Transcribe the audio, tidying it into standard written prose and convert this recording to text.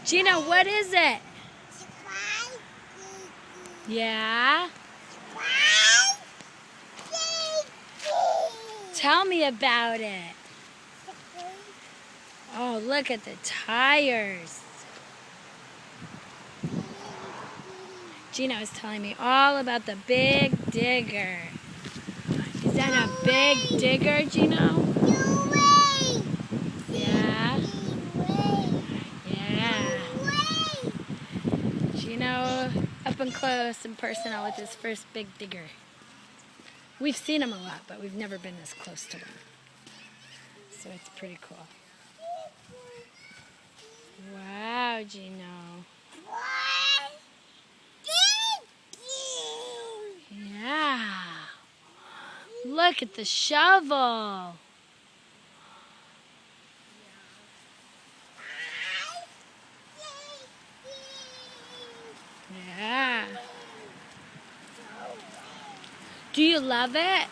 Gino, what is it? Yeah? Tell me about it. Oh, look at the tires. Gino is telling me all about the Big Digger. Is that a big digger, Gino? Yeah? Yeah. Gino up and close and personal with his first big digger. We've seen him a lot, but we've never been this close to one. So it's pretty cool. Wow, Gino. Yeah. Look at the shovel. Yeah. Do you love it?